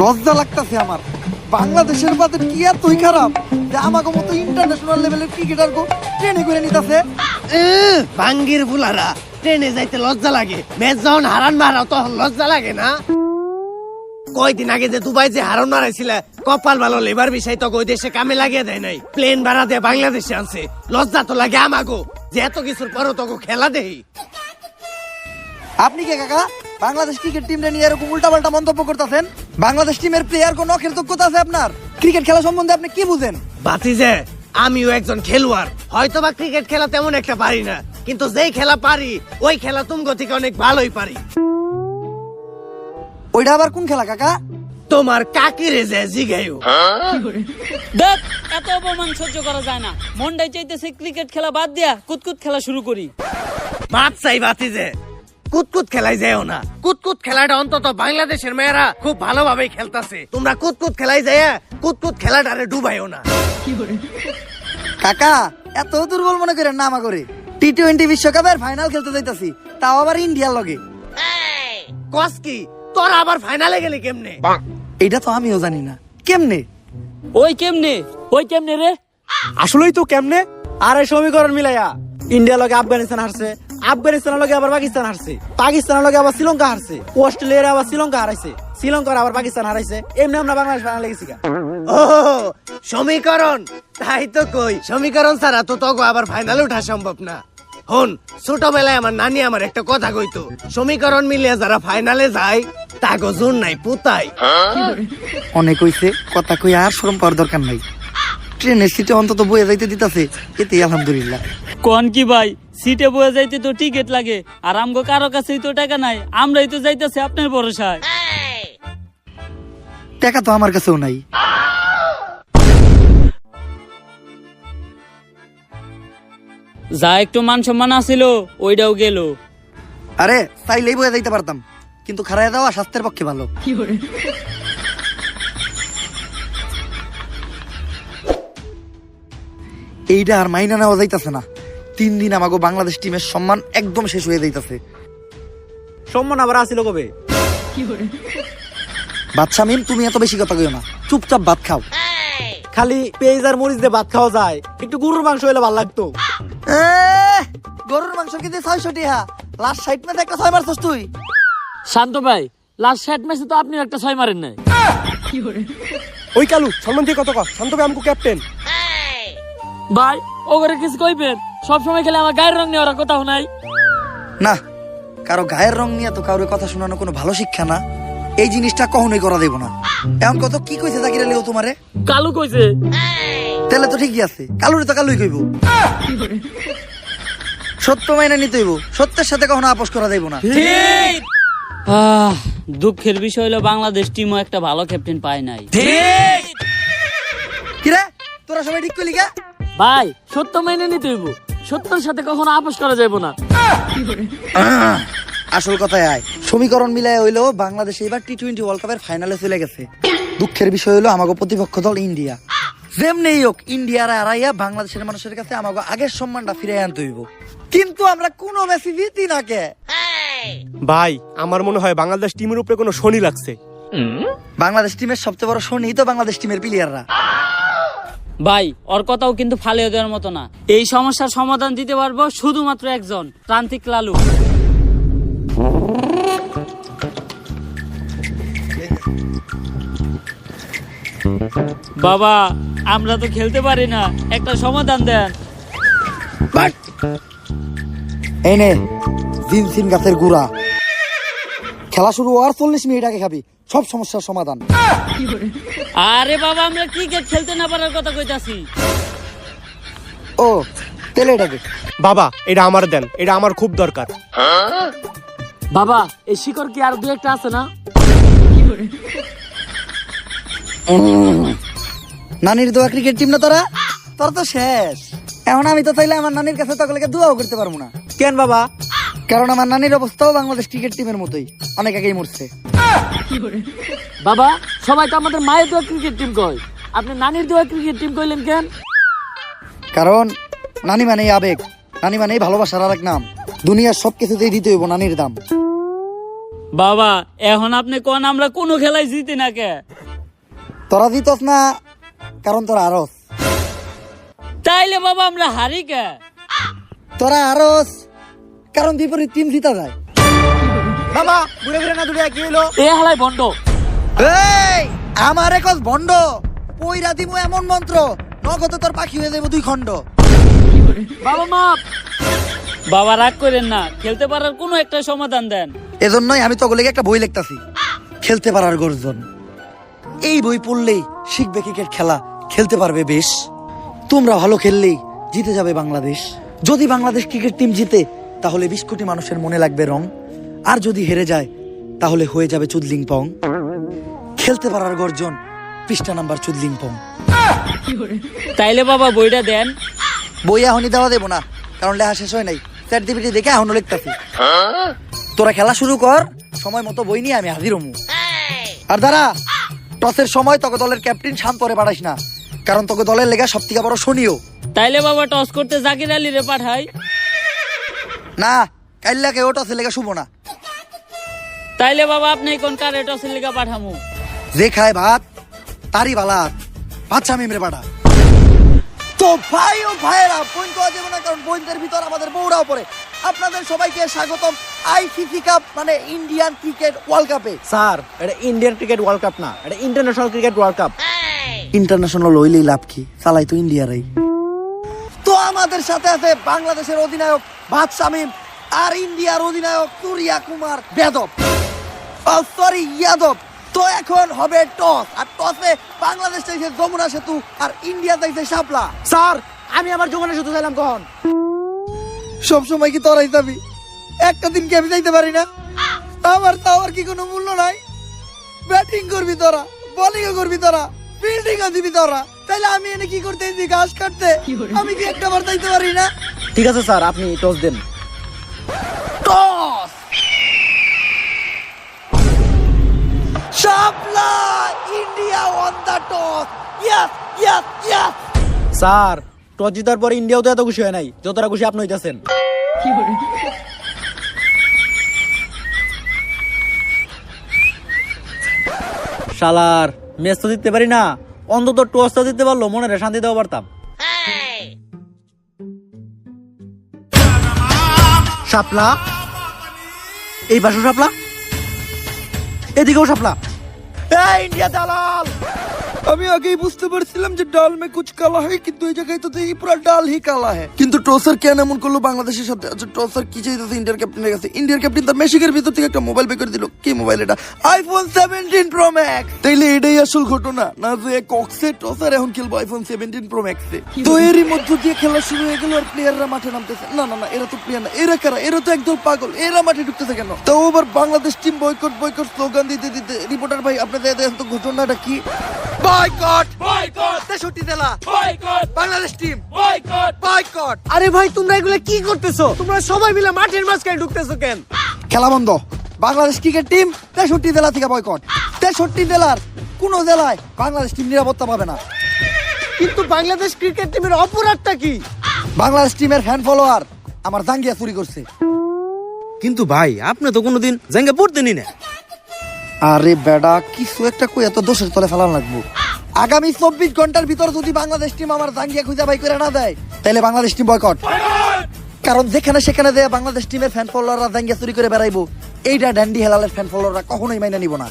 লজ্জা লাগতাছে আমার। বাংলাদেশের বাদে কি এতই খারাপ যে আমাকে মতো ইন্টারন্যাশনাল লেভেলের ক্রিকেটার গো ট্রেনে করে নিতেছে। ভাঙ্গির বুলারা ট্রেনে যাইতে লজ্জা লাগে, ম্যাচ যখন হারান মারাও তখন লজ্জা লাগে না? কয়দিন আগে যে দুবাই যে হারান মারাইছিল, কপাল ভালো লেবার বিষয় তো ওই দেশে কামে লাগিয়ে দেয় নাই, প্লেন ভাড়া দিয়ে বাংলাদেশে আনছে। লজ্জা তো লাগে আমাগো যে এত কিছুর পরও তোকে খেলা দেই। আপনি কে কাকা বাংলাদেশ ক্রিকেট টিমটা নিয়ে এরকম উল্টাপাল্টা মন্তব্য করতেছেন? বাংলাদেশ টিমের প্লেয়ার কোন নখের যোগ্যতা আছে আপনার? ক্রিকেট খেলা সম্বন্ধে আপনি কি বুঝেন? বাতিজে আমিও একজন খেলোয়াড়, হয়তো বা ক্রিকেট খেলা তেমন একটা পারি না, কিন্তু যেই খেলা পারি ওই খেলা তুমগো থেকে অনেক ভালোই পারি। ওইটা আবার কোন খেলা কাকা? তোমার কাকিরে যে জিগাইও। দেখ, এত অপমান সহ্য করা যায় না। মনটাই চাইতেছে ক্রিকেট খেলা বাদ দিয়া কুতকুত খেলা শুরু করি। মাপ চাই বাতিজে, কুতকুত খেলাই যাও না। কুতকুত খেলাটা অন্তত বাংলাদেশের মেয়েরা খুব ভালোভাবে খেলতাছে। তোমরা কুতকুত খেলাই যায় কুতকুত খেলাটারে ডুবাইও না। কাকা এত দুর্বল মনে করেন না আমা করে। টি-20 বিশ্বকাপের ফাইনাল খেলতে যাইতাছি, তাও আবার ইন্ডিয়ার লগে। কস কি তোরা আবার ফাইনালে গেলি কেমনে? এইটা তো আমিও জানি না কেমনে। ওই কেমনে রে? আসলেই তো কেমনে? আর এই সমীকরণ মিলাইয়া ইন্ডিয়া লগে আফগানিস্তান হারছে, আফগানিস্তানের লগে আবার পাকিস্তান হারছে, পাকিস্তানের লগে আবার শ্রীলঙ্কা হারছে, অস্ট্রেলিয়ার আবার শ্রীলঙ্কা হারাইছে, শ্রীলঙ্কার আবার পাকিস্তান হারাইছে। এমনি আমরা বাংলাদেশ ফাইনালে গেছি। ও সমীকরণ, তাই তো কই সমীকরণ ছাড়া তো তোকে আবার ফাইনালে ওঠা সম্ভব না। হন, ছোটবেলায় আমার নানি আমার একটা কথা কইতো, সমীকরণ মিলিয়ে যারা ফাইনালে যায় তাগো জোর নাই পুতাই। অনেক হইছে, কথা কই আর শরম পাওয়ার দরকার নাই। ট্রেনের সিটে অন্তত বয়ে যাইতে দিতাছে, এতেই আলহামদুলিল্লাহ। কোন কি ভাই, সিটে বয়ে যাইতে তো টিকিট লাগে, আর আমগো কারো কাছেই তো টাকা নাই। আমরাই তো যাইতেছি আপনার ভরসায়। টাকা তো আমার কাছেও নাই। যা একটু মান সম্মান আছিল ওইটাও গেল। আরে চাইলেই বয়ে যাইতে পারতাম, কিন্তু খারায় দেওয়া স্বাস্থ্যের পক্ষে ভালো। এইটা আর মাইনা নেওয়া যাইতাছে না। 3 দিন আমাকে বাংলাদেশ টিমের সম্মান একদম শেষ হয়ে যাইতাছে। সম্মান আবার আসিল কবে? বাচ্চা মিম, তুমি এত বেশি কথা কইও না, চুপচাপ ভাত খাও। খালি পেঁয়াজ আর মরিচ দিয়ে ভাত খাওয়া যায়, একটু গরুর মাংস হলে ভালো লাগতো। গরুর মাংস কিন্তু 600 টাকা, লাস্ট 60 ম্যাচে একটা 6 মারছস তুই। শান্ত ভাই, লাস্ট 60 ম্যাচে তো আপনি একটা 6 মারেন নাই। ওই কালু সম্মান দিয়ে কত কর, শান্ত ভাই আমকো ক্যাপ্টেন। ভাই ওগরে কিছু কইবেন? সবসময় খেলে আমার গায়ের রং নেওয়ার কোথাও নাই। না, কারো গায়ের রং নিয়ে তো কারোর কথা শোনানো কোনো ভালো শিক্ষা না। এই জিনিসটা কখনোই করা দেব না। এখন কত কি কইছে জাকির আলী ও তোমারে? কালু কইছে। তাহলে তো ঠিকই আছে, কালুরে তো কালুই কইব। সত্য মাইনা নিতে হইব, সত্যের সাথে কখনো আপোষ করা দেব না। ঠিক। দুঃখের বিষয় হলো বাংলাদেশ টিমও একটা ভালো ক্যাপ্টেন পায় নাই। কিরে তোরা সবাই ঠিক কইলি কা? ভাই সত্য মেনে নিতে হইব, সত্যের সাথে কখনো আপোষ করা যাবে না। আসল কথায় আয়, সমীকরণ মিলায় হইলো বাংলাদেশ এবার টি-20 ওয়ার্ল্ড কাপের ফাইনালে চলে গেছে। দুঃখের বিষয় হলো আমাকে প্রতিপক্ষ দল ইন্ডিয়া। যেমনি হোক ইন্ডিয়ার হারাইয়া বাংলাদেশের মানুষের কাছে আমাকে আগের সম্মানটা ফিরে আনতে হইব। কিন্তু আমরা কোনো ম্যাচই জিতি না কে? ভাই আমার মনে হয় বাংলাদেশ টিমের উপরে কোনো শনি লাগছে। বাংলাদেশ টিমের সবচেয়ে বড় শনি তো বাংলাদেশ টিমের প্লেয়াররা। ভাই ওর কথাও কিন্তু ফালিয়ে দেওয়ার মতো না। এই সমস্যার সমাধান দিতে পারবো শুধুমাত্র একজন, প্রান্তিক লালু। বাবা আমরা তো খেলতে পারি না, একটা সমাধান দেন। এই নে জিনসিন গাছের গুড়া, খেলা শুরু হওয়ার 40 মিনিট আগে খাবি, সব সমস্যার সমাধান। আরে বাবা আমরা ক্রিকেট খেলতে না পারার কথা কইতাছি। ও তেলে এটাকে বাবা এটা আমার দেন, এটা আমার খুব দরকার। বাবা এই শিকড় কি আর দু একটা আছে না? নানির দোয়া ক্রিকেট টিম না তোরা? তোর তো শেষ। এখন আমি তো চাইলে আমার নানির কাছে তকলেকে দোয়াও করতে পারবো না। কেন বাবা? কারণ আমার নানির অবস্থাও বাংলাদেশ ক্রিকেট টিমের মতোই, অনেক আগেই মরছে। বাবা সবাই তো আমাদের মায়ের দোয়া ক্রিকেট টিম কয়, আপনি নানির দোয়া ক্রিকেট টিম কইলেন কেন? কারণ নানি মানেই আবেগ, নানি মানেই ভালোবাসার আরেক নাম। দুনিয়ার সবকিছুতেই দিতে হইব নানির দাম। বাবা এখন আপনি কোন আমরা কোনো খেলায় জিতি না কে? তোরা জিতস না কারণ তোরা আরস, তাইলে বাবা আমরা হারি কে? তোরা আরস কারণ বিপরীত টিম জিতা যায়। বাবা ঘুরে ঘুরে না দূরে কি হলো? এ হালাই বন্ধ। এই আমার একজ ভন্ড পইরা দিমু এমন মন্ত্র নগদে তোর পাখি হয়ে যাবো 2 খণ্ড। বাবা মাপ। বাবা রাগ করেন না, খেলতে পারার কোনো একটা সমাধান দেন। এজন্যই আমি তো একটা বই লিখতাছি, খেলতে পারার গর্জন। এই বই পড়লেই শিখবে ক্রিকেট খেলা, খেলতে পারবে বেশ। তোমরা ভালো খেললেই জিতে যাবে বাংলাদেশ। যদি বাংলাদেশ ক্রিকেট টিম জিতে তাহলে 20 কোটি মানুষের মনে লাগবে রং, আর যদি হেরে যায় তাহলে হয়ে যাবে চুদলিং পং। খেলতে পারার গর্জন, পৃষ্ঠা নাম্বার চুদলিং পং। তাইলে বাবা বইটা দেন। বই এখনই দেওয়া দেবো না, কারণ লেখা শেষ হয় নাই। চ্যাট জিপিটি দেখে এখনো লিখতাছি। তোরা খেলা শুরু কর, সময় মতো বই নিয়ে আমি হাজির হমু। আর দাঁড়া, টসের সময় তোকে দলের ক্যাপ্টেন শান্তরে পাঠাইস না, কারণ তোকে দলের লেগা সব থেকে বড় শনিও। তাইলে বাবা টস করতে জাকির আলী রে পাঠাই। না, কাইল্লাকে ও টসের লেগা শুভ না। তাইলে বাবা আপনি কোন কারে টসের লিগা পাঠামু? যে খায় ভাত তারই বালাত, বাচ্চা মেমরে পাঠা। তো ভাই ও ভাইয়েরা, পয়েন্ট পাওয়া যাবে না, কারণ পয়েন্টের ভিতর আমাদের বউরাও পড়ে। আপনাদের সবাইকে স্বাগতম আইসিসি কাপ মানে ইন্ডিয়ান ক্রিকেট ওয়ার্ল্ড কাপে। স্যার এটা ইন্ডিয়ান ক্রিকেট ওয়ার্ল্ড কাপ না, এটা international cricket world cup. International হইলেই লাভ কি, চালাই তো ইন্ডিয়ারাই। তো আমাদের সাথে আছে বাংলাদেশের অধিনায়ক ভাত শামীম আর ইন্ডিয়ার অধিনায়ক সূর্যা কুমার যাদব, সরি যাদব। তো এখন হবে টস, আর টসে বাংলাদেশ চাইছে যমুনা সেতু আর ইন্ডিয়া চাইছে শাপলা। স্যার আমি আবার যমুনা শুধু চাইলাম কখন? সবসময় কি তোরাই যাবি? একটা দিন কি আমি যাইতে পারি না? আমার তাওয়ার কি কোনো মূল্য নাই? ব্যাটিং করবি তোরা, বোলিং করবি তোরা, ফিল্ডিং দিবি তোরা, তাইলে আমি এনে কি করতে এসেছি? ঘাস কাটতে। আমি কি একটা বার যাইতে পারি না? ঠিক আছে স্যার, আপনি টস দেন। Toss Shapla, India won the toss. Yes yes yes. Sir toss জিতার পরে ইন্ডিয়াও তো এত খুশি হয় নাই যতটা খুশি আপনি হইতাছেন। শালার ম্যাচ তো জিততে পারি না, অন্তত টসটা জিততে পারলো মনে রে শান্তি দেওয়া পারতাম। শাপলা, এই পাশে শাপলা, এদিকেও শাপলা। ইন্ডিয়া দালাল। আমি আগেই বুঝতে পারছিলাম যে ডাল মে কুছ কালা হয়, কিন্তু এই জায়গায় তো দেখি পুরো ডাল হি কালা है। কিন্তু টসার কেন এমন করলো বাংলাদেশের সাথে? আচ্ছা টসার কি চাইতেছে ইন্ডিয়ার ক্যাপ্টেনের কাছে? ইন্ডিয়ার ক্যাপ্টেন তার মেশিকের ভিতর থেকে একটা মোবাইল বের করে দিল। কি মোবাইল এটা? IPhone 17 pro max. তাইলে এটাই আসল ঘটনা না, যে কক্সে টসার এখন খেলবো আইফোন 17 প্রো ম্যাক্সে। তো এরই মধ্য দিয়ে খেলা শুরু হয়ে গেল, আর প্লেয়াররা মাঠে নামতেছে। না না না, এরা তো প্লেয়ার না, এরা কারা? এরা তো একদল পাগল, এরা মাঠে ঢুকতেছে কেন? তো আবার Bangladesh team boycott boycott slogan দিতে দিতে, রিপোর্টার ভাই আপনাদের দেখেন তো ঘটনাটা কি? বয়কট বয়কট 63 জেলা boycott, Bangladesh team boycott boycott. আরে ভাই তোমরা এগুলা কি করতেছো? তোমরা সবাই মিলে মাঠের মাঝখানে ঢুকতেছো কেন? খেলা বন্ধ। বাংলাদেশ ক্রিকেট টিম 63 জেলা থেকে বয়কট। 63 জেলার কোন জেলায় বাংলাদেশ টিম নিরাপত্তা পাবে না। কিন্তু বাংলাদেশ ক্রিকেট টিমের অপরাধটা কি? বাংলাদেশ টিমের ফ্যান ফলোয়ার আমার জাঙ্গিয়া চুরি করছে। কিন্তু ভাই আপনি তো কোনোদিন জাঙ্গা পড়তেনই না। আরে বেডা, কিছু একটা কই এত দোষের তলে ফেলা লাগবো। আগামী 24 ঘন্টার ভিতর যদি বাংলাদেশ টিম আমার জাঙ্গিয়া খুঁজে বাই করে না দেয়, তাহলে বাংলাদেশ টিম বয়কট। কারণ যেখানে সেখানে দেয় বাংলাদেশ টিমের ফ্যান ফলোয়াররা জাঙ্গিয়া চুরি করে বেড়াইবো, এইটা ড্যান্ডি হেলালের ফ্যান ফলোয়াররা কখনোই মাইনা নিব না।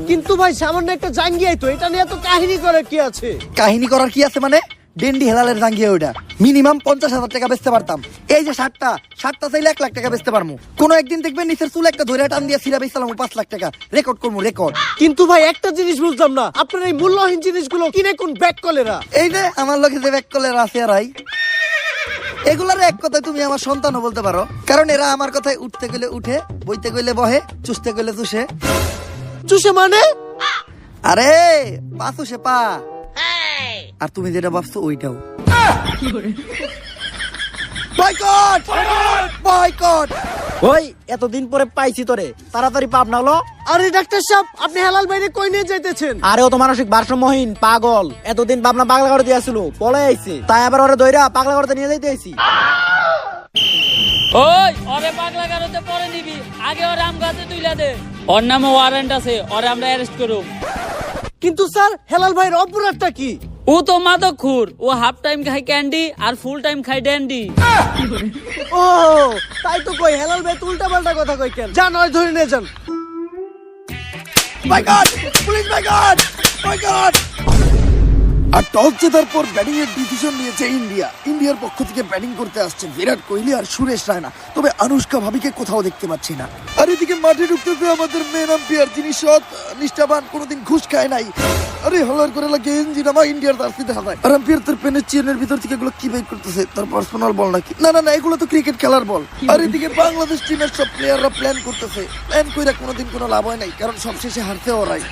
কিন্তু ভাই সামান্য একটা জাঙ্গিয়াই তো, এটা নিয়ে এত কাহিনী করে কি আছে? কাহিনী করার কি আছে মানে? ডেন্ডি হেলালের জাঙ্গিয়া ওইটা মিনিমাম 50,000 টাকা বেচতে পারতাম। এই যে শার্টটা চাইলে 1 লাখ টাকা বেচতে পারবো। কোনো একদিন দেখবেন নিচের চুল একটা ধরে টান দিয়ে সিরা বেচলাম 5 লাখ টাকা, রেকর্ড করবো রেকর্ড। কিন্তু ভাই একটা জিনিস বুঝলাম না, আপনার এই মূল্যহীন জিনিসগুলো কিনে কোন ব্যাক কলেরা? এই যে আমার লোকে যে ব্যাক কলের আছে আর এগুলার এক কথায় তুমি আমার সন্তানও বলতে পারো, কারণ এরা আমার কথায় উঠতে গেলে উঠে, বইতে গেলে বহে, চুষতে গেলে চুষে। চুষে মানে? আরে পা চুষে পা। আর তুমি যেটা ভাবছো ওইটাও। Boycott boycott. ওই এতদিন পরে পাইছি তোরে, তাড়াতাড়ি পাপ না হলো। আরে ডাক্তার সাহেব, আপনি হেলাল বাইরে কই নিয়ে যাইতেছেন? আরে ও তো মানসিক ভারসাম্যহীন পাগল, এতদিন পাবনা পাগলা করে দিয়েছিল, পলে আইছে, তাই আবার ওরে দইরা পাগলা করতে নিয়ে যাইতে আইছি। ওই ওরে পাগলা গারোতে পরে নিবি, আগে ওর আম গাছে তুইলা দে। ওর নামে ওয়ারেন্ট আছে, ওরে আমরা অ্যারেস্ট করব। কিন্তু স্যার হেলাল ভাইয়ের অপরাধটা কি? ও তো মাদকখোর, ও হাফ টাইম খায় ক্যান্ডি আর ফুল টাইম খায় ড্যান্ডি। ও তাই তো কই হেলাল ভাই উল্টা পাল্টা কথা কই কেন? যান ওই ধরে নিয়ে যান। মাই গড, পুলিশ মাই গড, মাই গড। আর টস জেতার পর ব্যাটিং এর ডিসিশন নিয়েছে ইন্ডিয়া। ইন্ডিয়ার পক্ষ থেকে ব্যাটিং করতে আসছে বিরাট কোহলি আর সুরেশ রায়না, তবে আনুষ্কা ভাবিকে কোথাও দেখতে পাচ্ছি না। আর এদিকে মাঠে ঢুকতেছে আমাদের মেন আম্পায়ার, যিনি সৎ নিষ্ঠাবান, কোনোদিন ঘুষ খায় নাই। আরে হলার করে লাগে ইঞ্জিন আমার ইন্ডিয়ার জার্সিতে হাতায়। আর আম্পায়ার তার পেনের চেনের ভিতর থেকে এগুলো কি বের করতেছে, তার পার্সোনাল বল নাকি? না না না, এগুলো তো ক্রিকেট খেলার বল। আর এদিকে বাংলাদেশ টিমের সব প্লেয়াররা প্ল্যান করতেছে। প্ল্যান কইরা কোনোদিন কোনো লাভ হয় নাই, কারণ সবশেষে হারতে ওরাই।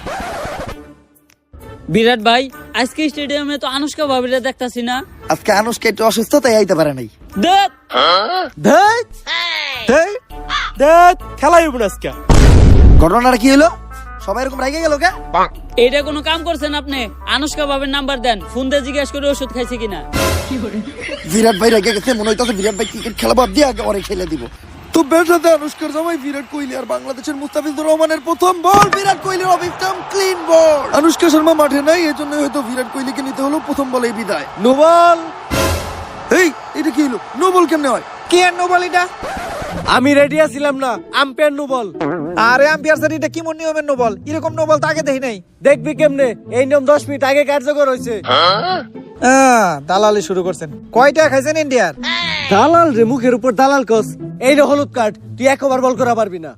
বিরাট ভাই, আজকে স্টেডিয়ামে তো আনুষ্কা ভাবিরে দেখতাছি না। আজকে আনুষ্কা একটু অসুস্থ, তাই আইতে পারে নাই। দেখ ধ্যাৎ, ধ্যাৎ, ধ্যাৎ, খেলাই হইব না আজকে। ঘটনাটা কি হলো? সবাই এরকম রাগে গেল কে? এইটা কোনো কাম করছেন আপনি? আনুষ্কা ভাবির নাম্বার দেন, ফোন দিয়ে জিজ্ঞেস করে ওষুধ খাইছে কিনা। বিরাট ভাই রেগে গেছে, মনে হইতাছে বিরাট ভাই ক্রিকেট খেলা বাদ দিয়ে আগে ওরে খেলে দিব। তো ব্যাটাতে আনুষ্কার জামাই বিরাট কোহলি আর বাংলাদেশের মুস্তাফিজুর রহমানের প্রথম বল, বিরাট কোহলির অফ স্টাম্প ক্লিন বল। আনুষ্কা শর্মা মাঠে নাই, এজন্য হয়তো বিরাট কোহলিকে নিতে হলো প্রথম বলেই বিদায়। No ball. এই এটা কি হলো? নো বল কেমনে হয়? কি আর নো বল এটা? আমি রেডি আছিলাম না, আম্পায়ার নো বল। আরে আম্পায়ার স্যার, এটা কি মন নিয়মের নো বল? এরকম নো বল তো আগে দেখি নাই। দেখবি কেমনে? এই নিয়ম 10 মিনিট আগে কার্যকর হয়েছে। দালালি শুরু করছেন। কয়টা খাইছেন ইন্ডিয়ার? দালাল রে, মুখের উপর দালাল কস। এই রে হলুদ কার্ড, তুই একবার বল করা পারবি না।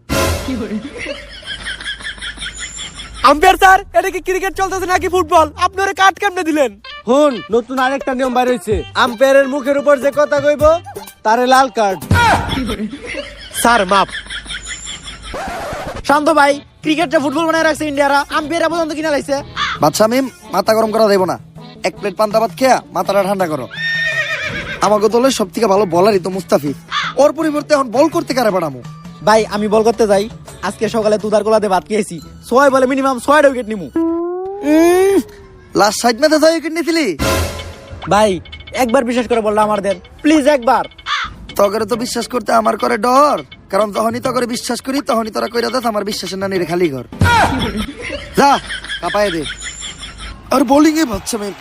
আম্পায়ার স্যার, এটা কি ক্রিকেট চলতেছে নাকি ফুটবল? আপনারা কাট কেমনে দিলেন? হুন, নতুন আরেকটা নিয়ম বাইর হইছে। আম্পায়ারের মুখের উপর যে কথা কইব তারে লাল কার্ড। স্যার মাপ। শান্ত ভাই, ক্রিকেটটা ফুটবল বানায় রাখছে ইন্ডিয়ারা, আম্পায়ার পর্যন্ত কিনা লাইছে। বাদশা মিম, মাথা গরম করা দেব না। এক প্লেট পান্তা ভাত খেয়া মাথাটা ঠান্ডা করো। আমাকে দলের সব থেকে ভালো বলারই তো মুস্তাফিজ, ওর পরিবর্তে এখন বল করতে কারে পাঠামু? ভাই আমি বল করতে যাই, আজকে সকালে তুদার গোলাতে ভাত খেয়েছি, 6 বলে মিনিমাম 6টা উইকেট নিমু। লাস্ট সাইড ম্যাচে 6 উইকেট নিয়েছিলি? ভাই একবার বিশ্বাস করে বললাম আমার দেন, প্লিজ একবার। তগরে তো বিশ্বাস করতে আমার করে ডর, কারণ যখনই তগরে বিশ্বাস করি তখনই তোরা কইরা দেস আমার বিশ্বাসের না নিরে খালি ঘর। যা কাপায় দে। আর বোলিং এ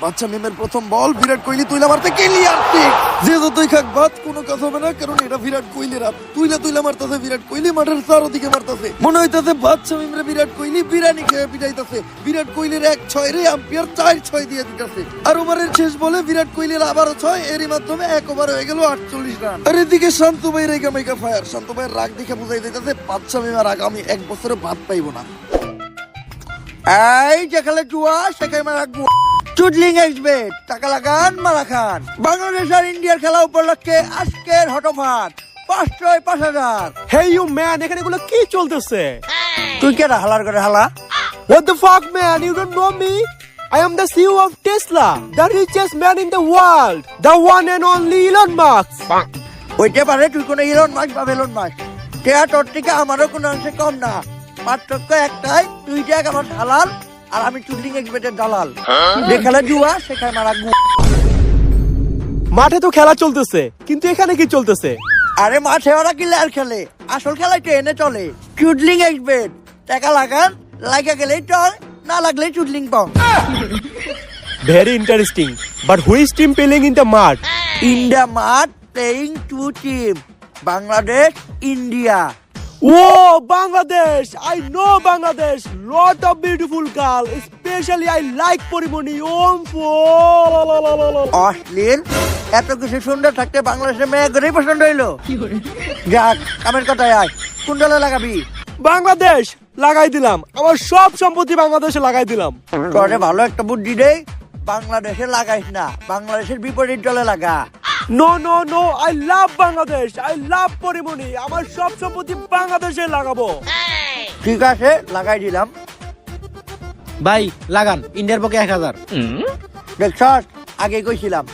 বাচ্চা মিমের প্রথম বল, বিরাট কোহলি তুইলা মারতে ক্লিয়ার ঠিক। যে যতই খাক বাদ কোনো কথা হবে না, কারণ এটা বিরাট কোহলির হাত। তুইলা মারতাছে বিরাট কোহলি, মাঠের চারদিকে মারতাছে। মনে হইতাছে বাচ্চা মিমরে বিরাট কোহলি বিরানি খেয়ে পিটাইতাছে। বিরাট কোহলির 1-6 রে আম্পায়ার 4-6 দিয়ে দিতেছে। আর ওভারের শেষ বলে বিরাট কোহলির আবারও 6, এরই মাধ্যমে 1 ওভার হয়ে গেল 48 রান। আর এদিকে শান্তু ভাই রেগা মেগা ফায়ার। শান্তু ভাইয়ের রাগ দেখে বুঝাই দিতেছে বাচ্চা মিম আর আগামী 1 বছরে ভাত পাইবো না। এই যেখানে জুয়া সেখানে মারা গুয়া, চুডলিং এক্সবেট, টাকা লাগান মারা খান। বাংলাদেশ আর ইন্ডিয়ার খেলা উপলক্ষে আজকের হটফাট 5,000। হেই ইউ ম্যান, এখানে এগুলো কি চলতেছে? তুই কে হালার করে হালা? What the fuck man, you don't know me? I am the CEO of Tesla, the richest man in the world, the one and only Elon Musk. ওইটা পারে তুই কোনো ইলন মাস্ক বা বেলন মাস্ক, টেয়া তোর থেকে আমারও কোনো অংশে কম না। পার্থক্য একটাই, তুই দেখ আমার দালাল আর আমি চুডলিং এক্সবেটের দালাল। যেখানে জুয়া সেখানে মারা গুয়া। মাঠে তো খেলা চলতেছে, কিন্তু এখানে কি চলতেছে? আরে মাঠে ওরা কি লেয়ার খেলে, আসল খেলায় ট্রেনে চলে। চুডলিং এক্সবেট, টাকা লাগান, লাগা গেলেই চল, না লাগলেই চুডলিং পাও। Very interesting, but who is team playing in the mud? India মাঠ playing 2 team, Bangladesh India. Oh, Bangladesh! I know Bangladesh. Lot of beautiful girl. Especially I like Porimoni. অশ্লীল, এত কিছু সুন্দর থাকতে বাংলাদেশের মেয়ে গরেই পছন্দ হইলো। যাক, কামের কথায় আয়, কোন দলে লাগাবি? বাংলাদেশ লাগাই দিলাম, আমার সব সম্পত্তি বাংলাদেশে লাগাই দিলাম। তোরে ভালো একটা বুদ্ধি দেই, বাংলাদেশে লাগাইস না, বাংলাদেশের বিপরীত দলে লাগা। No no no, I love Bangladesh, I love Porimoni, আমার সব সম্পত্তি বাংলাদেশে লাগাবো। ঠিক আছে, লাগাই দিলাম। ভাই লাগান, ইন্ডিয়ার পক্ষে 1000। দেখছস, আগে কইছিলাম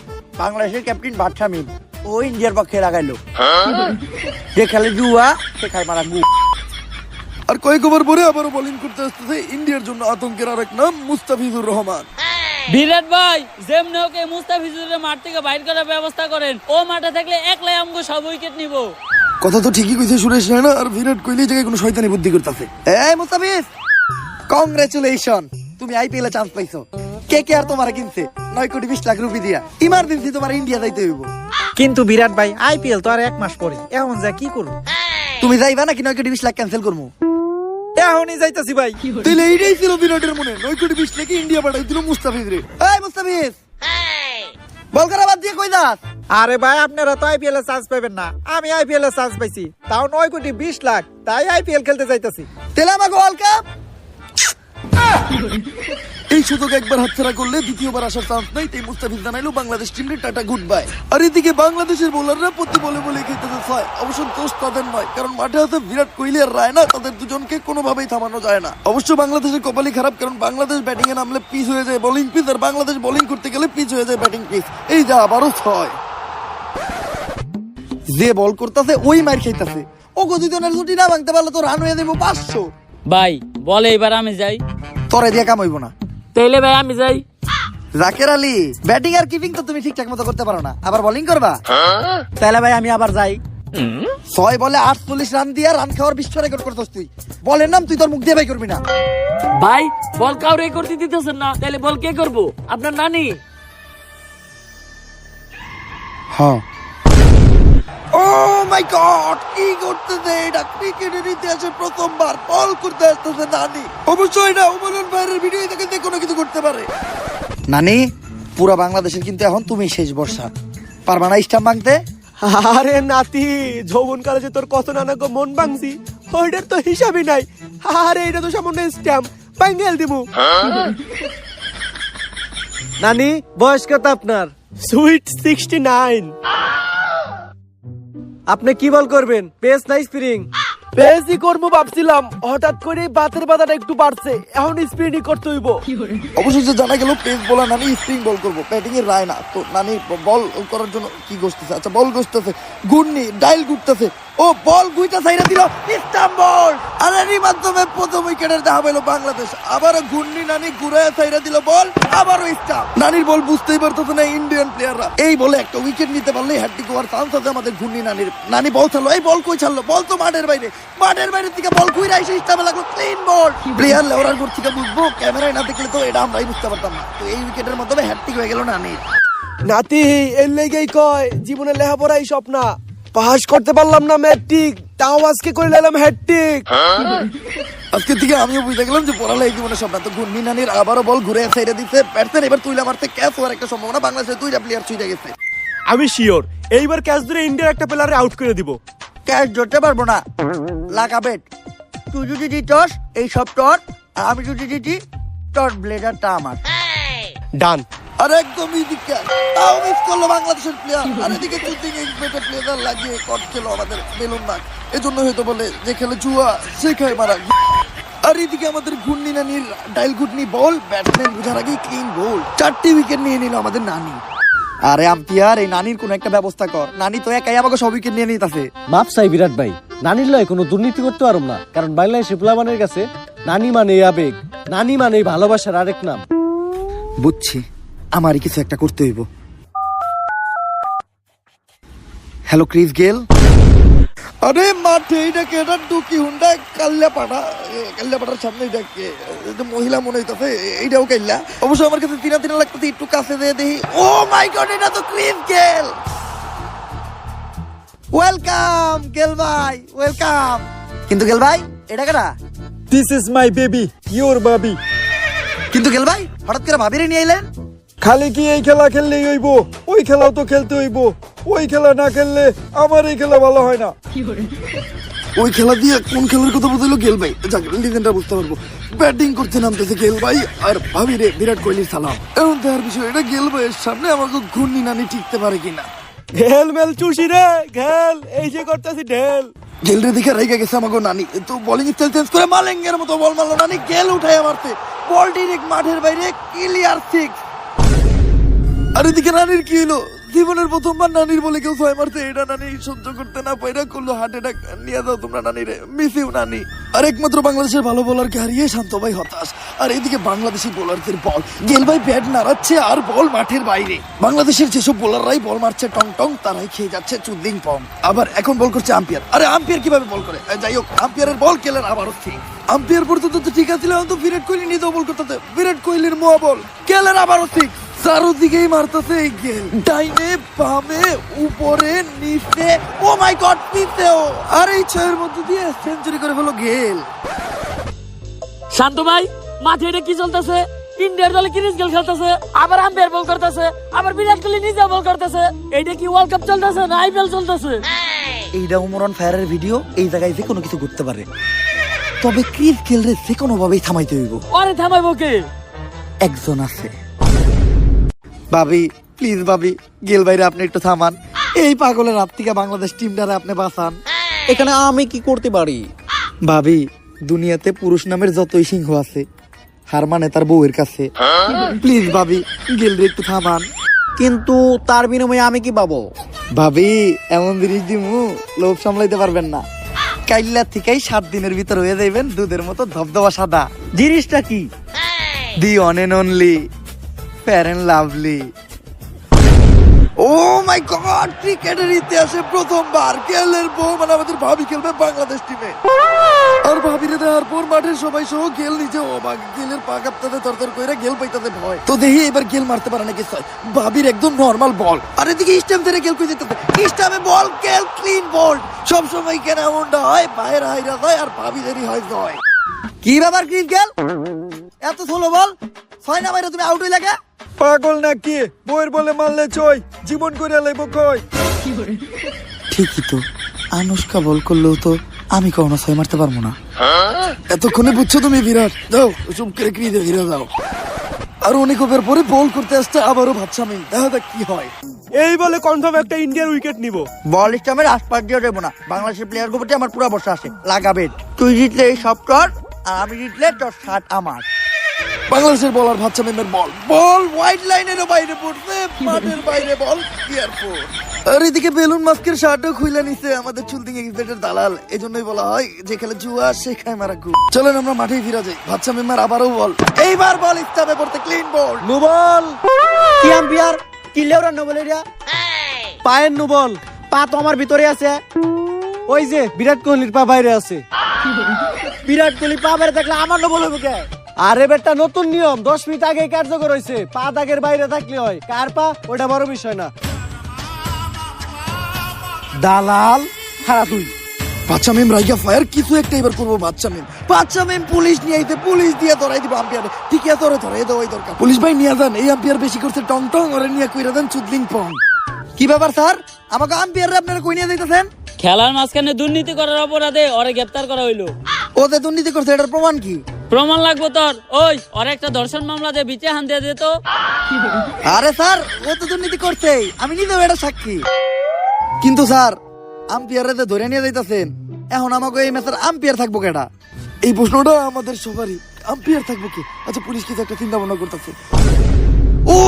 বাংলাদেশের ক্যাপ্টেন বাদশা মিম, ও ইন্ডিয়ার পক্ষে লাগাইলো। যে খেলে জুয়া সে খায় মারা গু। আর কয়েক ওভার পরে আবারও বোলিং করতে আসতেছে ইন্ডিয়ার জন্য আতঙ্কের আরেক নাম মুস্তাফিজুর রহমান। বিরাট ভাই, যেমনি ওকে মুস্তাফিজুরের মাঠ থেকে বাইর করার ব্যবস্থা করেন। ও মাঠে থাকলে একলাই আমগো সব উইকেট নিব। কথা তো ঠিকই কইছে সুরেশ রায়না, আর বিরাট কোহলি জায়গায় কোনো শয়তানি বুদ্ধি করতেছে। এই মুস্তাফিজ, কংগ্রেচুলেশন, তুমি আইপিএল এ চান্স পাইছো। কে কে আর তোমার কিনছে 9,20,00,000 রুপি দিয়া। ইমার্জেন্সি তোমার ইন্ডিয়া যাইতে হইব। কিন্তু বিরাট ভাই আইপিএল তো আর 1 মাস পরে, এখন যা কি করব? তুমি যাইবা নাকি 9,20,00,000 ক্যান্সেল করবো? এখনই যাইতাছি ভাই। তাহলে এইটাই ছিল বিরাটের মনে, 9,20,00,000 ইন্ডিয়া পাঠাই দিল মুস্তাফিজ রে। এই মুস্তাফিজ, বল করা বাদ দিয়ে কই যাস? আরে ভাই আপনারা তো আইপিএল এ চান্স পাবেন না, আমি আইপিএল এ চান্স পাইছি, তাও 9,20,00,000, তাই আইপিএল খেলতে যাইতাছি। তাহলে আমাকে ওয়ার্ল্ড কাপ এই সুযোগ একবার হাতছাড়া করলে দ্বিতীয়বার আসার চান্স নাই। তাই মুস্তাফিজ জানাইলো বাংলাদেশ টিমের টাটা গুড বাই। আর এদিকে বাংলাদেশের বোলাররা প্রতি বলে বলে খেতেছে ছয়। অবশ্য দোষ তাদের নয়, কারণ মাঠে আছে বিরাট কোহলি আর রায়না, তাদের দুজনকে কোনোভাবেই থামানো যায় না। অবশ্য বাংলাদেশের কপালই খারাপ, কারণ বাংলাদেশ ব্যাটিং এ নামলে পিচ হয়ে যায় বোলিং পিচ, আর বাংলাদেশ বোলিং করতে গেলে পিচ হয়ে যায় ব্যাটিং পিচ। এই যা আবারও ছয়। যে বল করতেছে ওই মার খাইতেছে। ও গদিজনের ছুটি না ভাঙতে পারলে তো রান হয়ে দেবো 500। ভাই বলে এবার আমি যাই। তোরে দিয়ে কাম হইব না। তাইলে ভাই আমি যাই। জাকের আলী, ব্যাটিং আর কিপিং তো তুমি ঠিকঠাক মতো করতে পারো না, আবার বোলিং করবা? তাহলে ভাই আমি আবার যাই। 6 বলে 48 রান দিয়া রান খাওয়ার বিশ্ব রেকর্ড করতেছ তুই। বলের নাম তুই তোর মুখ দিয়ে বাই করবি না। ভাই বল কাউরে করতে দিতেছেন না, তাহলে বল কে করবো? আপনার নানি। হ্যাঁ। ও মাই গড, কি করতেছে এটা? ক্রিকেটের ইতিহাসে প্রথমবার বল করতে আসতেছে নানি। অবশ্যই না, ওমরন ভাইয়ের ভিডিও দেখে কোনো কিছু করতে পারে। নানি, পুরা বাংলাদেশের কিন্তু এখন তুমি শেষ ভরসা। পারবা না স্টাম্প ভাঙতে? আরে নাতি, যৌবন কালে যে তোর কত নানা গো মন ভাঙছি, ওইটার তো হিসাবই নাই। আরে এটা তো সামান্য স্ট্যাম্প, বাঙ্গেল দিমু। নানি, বয়স কত আপনার? সুইট 69। আপনি কি বল করবেন, পেস না স্প্রিং? পেসই করবো ভাবছিলাম, হঠাৎ করে বাতের বাধাটা একটু বাড়ছে, এখন স্প্রিংই করতে হইব। অবশ্যই যে জানা গেল পেস বলা নানি স্পিন বল করবো, ব্যাটিং এর রায় না তো। নানি বল করার জন্য কি করতেছে? আচ্ছা বল করতেছে, গুন্নি ডাইল করতেছে। ও বল গুইটা সাইরা দিল, স্টাম্প বল। আর এরই মাধ্যমে প্রথম উইকেটের দেখা পেল বাংলাদেশ। আবারও গুন্নি নানি ঘুরায় সাইরা দিল বল, আবারও স্টাম্প। নানির বল বুঝতেই পারতেছে না ইন্ডিয়ান প্লেয়াররা। এই বলে একটা উইকেট নিতে পারলে হ্যাট্রিক হওয়ার চান্স আছে আমাদের গুন্নি নানির। নানি বল ছাড়লো, এই বল কই ছাড়লো? বল তো মাঠের বাইরে, মাঠের বাইরে থেকে বল কুইরা এসে স্টাম্পে লাগলো, ক্লিন বল। প্লেয়ার লেওরার কোর্ট থেকে বুঝবো, ক্যামেরায় না দেখলে তো এটা আমরাই বুঝতে পারতাম না। তো এই উইকেটের মাধ্যমে হ্যাট্রিক হয়ে গেল নানির। নাতি, এর লেগেই কয় জীবনে লেখাপড়াই স্বপ্ন। পাস করতে পারলাম না ম্যাট্রিক, তাও আজকে করে নিলাম হ্যাট্রিক। আজকে থেকে আমিও বুঝতে গেলাম যে পড়ালে এই জীবনে স্বপ্ন। তো গুন্নি নানির আবারও বল ঘুরে সাইডে দিচ্ছে ব্যাটসম্যান, এবার তুইলা মারতে ক্যাচ হওয়ার একটা সম্ভাবনা। বাংলাদেশের 2টা প্লেয়ার ছুটে গেছে। আমি শিওর এইবার ক্যাচ ধরে ইন্ডিয়ার একটা প্লেয়ারে আউট করে দিব। ক্যাচ ধরতে পারবো না, লাগা বেট। তুই যদি জিতস এই সব টর, আর আমি যদি জিতি টর ব্লেডারটা আমার। ডান। আর একদম ইজি ক্যাচ, তাও মিস করলো বাংলাদেশের প্লেয়ার। আর এদিকে শুটিং এক্সপেক্টেড প্লেয়ার লাগিয়ে কট খেলো আমাদের বেলুন নাক। এজন্য হয়তো বলে যে খেলে জুয়া সে খায় মারা। আর এদিকে আমাদের ঘূর্ণি নানির ডাইল ঘুটনি বল, ব্যাটসম্যান বুঝার আগেই ক্লিন বল। 4টি উইকেট নিয়ে নিল আমাদের নানি। আরে আম্পিয়ার, এই নানির কোন একটা ব্যবস্থা কর। নানি তো একাই আমাকে সব উইকেট নিয়ে নিতেছে। মাপ চাই বিরাট ভাই, নানির লয় কোনো দুর্নীতি করতে পারব না, কারণ বাংলাদেশি প্লেয়ারের কাছে নানি মানে আবেগ, নানি মানে ভালোবাসার আরেক নাম। বুঝছি, আমারই কিছু একটা করতে হইব। Hello Chris Gayle. আরে মাঠে এটাকে এটা ডুকি হুন্ডা কাল্লাপাড়ার সামনে এটাকে মহিলা মনে হইতেছে, এইটাও কাল্লা। অবশ্য আমার কাছে তিনা লাগতেছে, একটু কাছে দিয়ে দেখি। ও মাই গড, এটা তো ক্রিস গেল। ওয়েলকাম গেল ভাই, ওয়েলকাম। কিন্তু গেল ভাই, এটা কেডা? This is my baby, your baby. কিন্তু গেল ভাই হঠাৎ করে ভাবিরে নিয়ে এলেন? খালি কি এই খেলা খেললেই হইব? ওই খেলাও তো খেলতে হইব। ওই খেলা না খেললে আমার এই খেলা ভালো হয় না। ওই খেলা দিয়ে কোন খেলার কথা বুঝলো গেল ভাই? যাক, লিজেন্ডটা বুঝতে পারবো। ব্যাটিং করতে নামতেছে গেল ভাই, আর ভাবি রে বিরাট কোহলির সালাম। এখন দেখার বিষয়, এটা গেল ভাইয়ের সামনে আমাকে ঘূর্ণি নানি টিকতে পারে কিনা। ঘেল মেল চুষি রে ঘেল, এই যে করতেছি ঢেল। গেল রে দেখে রেগে গেছে আমাকে নানি, তো বোলিং স্টাইল চেঞ্জ করে মালেঙ্গের মতো বল মারলো নানি। গেল উঠায় মারতে, বল ডিরেক্ট মাঠের বাইরে, ক্লিয়ার 6। আর এদিকে নানির কি হলো? জীবনের প্রথমবার নানির বলে কেউ 6 মারতে, এটা নানি সহ্য করতে না পাইরা করলো হার্ট অ্যাটাক। নিয়ে যাও তোমরা নানি রে, মিস ইউ নানি। আর একমাত্র বাংলাদেশের ভালো বোলারকে হারিয়ে শান্ত ভাই হতাশ। আর এদিকে বাংলাদেশি বোলারদের বল, গেল ভাই ব্যাট নাড়াচ্ছে আর বল মাঠের বাইরে। বাংলাদেশের যেসব বোলাররাই বল মারছে টং টং, তারাই খেয়ে যাচ্ছে চুদলিং পং। আবার এখন বল করছে আম্পায়ার। আরে আম্পায়ার কিভাবে বল করে? যাই হোক, আম্পায়ারের বল কেলেন আবারও ঠিক। আম্পায়ার পর্যন্ত তো ঠিক আছিল, তো বিরাট কোহলি নিজেও বল করতেছে। বিরাট কোহলির মোয়া বল, কেলেন আবারও ঠিক। চারোদিকেই মারতেছে এই গেল, ডাইনে বামে উপরে নিচে, ও মাই গড নিচেও। আর এই ছয়ের মধ্যে দিয়ে সেঞ্চুরি করে ফেলো গেল। শান্ত ভাই, মাঠে এটা কি চলতেছে? ইন্ডিয়ার দলে ক্রিস গেল খেলতেছে, আবার আম্পায়ার বল করতেছে, আবার বিরাট কোহলি নিজে বল করতেছে। এইটা কি ওয়ার্ল্ড কাপ চলতেছে না আইপিএল চলতেছে? এইটা উমরান ফায়ারের ভিডিও, এই জায়গায় যে কোনো কিছু করতে পারে। তবে ক্রিস গেলরে যে কোনো ভাবেই থামাইতে হইব। আরে থামাইবো কে? একজন আছে। ভাবি প্লিজ, ভাবি গেল ভাইরে আপনি একটু থামান। এই পাগলের হাত থেকে বাংলাদেশ টিমটারে আপনি বাঁচান। এখানে আমি কি করতে পারি? ভাবি, দুনিয়াতে পুরুষ নামের যতই সিংহ আছে, হার মানে তার বউয়ের কাছে। প্লিজ ভাবি, গেলরে একটু থামান। কিন্তু তার বিনিময়ে আমি কি পাবো? ভাবি এমন জিনিস দিমু, লোভ সামলাইতে পারবেন না। কাইল্লা থেকেই 7 দিনের ভিতর হয়ে যাইবেন দুধের মতো ধবধবা সাদা। জিনিসটা কি? The one and only fair and lovely. Oh my god, ক্রিকেটের ইতিহাসে প্রথমবার গেলের বউ মানে আমাদের ভাবি খেলবে বাংলাদেশ টিমে। আর ভাবিরে দেওয়ার পর মাঠের সবাই সহ গেল নিজে অবাক। গেলের পা কাঁপতাতে তরতর কইরা গেল পাইতাতে ভয়। তো দেখি এবার গেল মারতে পারে নাকি ছয়। ভাবির একদম নরমাল বল, আর এদিকে স্টাম্প ধরে গেল কই যেতেছে। স্টাম্পে বল, গেল ক্লিন বল। সব সময় কেন এমনটা হয়? বাইরে হাইরা যায় আর ভাবিদেরই হয় জয়। কি ব্যাপার ক্রিস গেল, এত স্লো বল? ছয় না বাইরে তুমি আউট হই লাগে? পাগল নাকি? বইয়ের বলে মারলে চই, জীবন করে লাইব কই? ঠিকই তো, আনুষ্কা বল করলেও তো আমি কখনো ছয় মারতে পারবো না। এতক্ষণে বুঝছো তুমি বিরাট? যাও চুপ করে ক্রিজে ফিরে যাও। আর অনেক ওভার পরে বল করতে আসছে আবারও ভাবছামি, দেখা যাক কি হয়। এই বলে কনফার্ম একটা ইন্ডিয়ার উইকেট নিব। বল স্টামের আশপাশ দিয়ে দেবো না। বাংলাদেশের প্লেয়ার প্রতি আমার পুরো ভরসা আছে, লাগাবে। তুই জিতলে এই সব টর, আর আমি জিতলে তোর 60 আমার। বাংলাদেশের বলার ভাবছা মেমের বল, বল ওয়াইড লাইনের বাইরে পড়ছে, মাঠের বাইরে বল ক্লিয়ার। আর এদিকে বেলুন মাস্কের শার্টও খুইলা নিছে আমাদের চুলতিং এক্সপেক্টের দালাল। এজন্যই বলা হয় যে খেলে জুয়া সে খায় মারা গু। চলেন আমরা মাঠেই ফিরা যাই। ভাবছা মেমার আবারও বল, এইবার বল স্টামে পড়তে, ক্লিন বল। নুবল কি আম্পিয়ার? কি লেওরা নুবল এরিয়া? পায়ের নুবল, পা তো আমার ভিতরে আছে। ওই যে বিরাট কোহলির পা বাইরে আছে। বিরাট কোহলি পা বাইরে থাকলে আমার নুবল হবে কে? আরে বেটা, নতুন নিয়ম 10 মিনিট আগে কার্যকর হয়েছে। পা দাগের বাইরে থাকলে হয়, কার পা ওটা বড় বিষয় না। দালাল খারাপ তুই। বাচ্চা মেম রাইগা ফায়ার, কিছু একটা এবার করবো। বাচ্চা মেম পুলিশ নিয়ে আইতে, পুলিশ দিয়ে ধরাই দিব আম্পিয়ারে। ঠিক আছে, ওরে ধরাই দেওয়াই দরকার। পুলিশ ভাই নিয়ে যান, এই আম্পিয়ার বেশি করছে টং টং, ওরে নিয়ে কইরা দেন চুদলিং পং। কি ব্যাপার স্যার, আমাকে আম্পিয়ারে আপনারা কই নিয়ে যাইতেছেন? খেলার মাঝখানে দুর্নীতি করার অপরাধে ওরে গ্রেপ্তার করা হইলো। ওদের দুর্নীতি করছে, এটার প্রমাণ কি? প্রমাণ লাগবো তোর। ওই ওর একটা ধর্ষণ মামলা দিয়ে বিচে হান দিয়ে দিত। আরে স্যার, ও তো দুর্নীতি করছে, আমি নিজেও এটা সাক্ষী। কিন্তু স্যার, আম্পিয়ারে যে ধরে নিয়ে যাইতেছেন, এখন আমাকে এই ম্যাচের আম্পিয়ার থাকবো কেডা? এই প্রশ্নটা আমাদের সবারই, আম্পিয়ার থাকবো কি? আচ্ছা পুলিশ কিছু একটা চিন্তা ভাবনা করতেছে। ও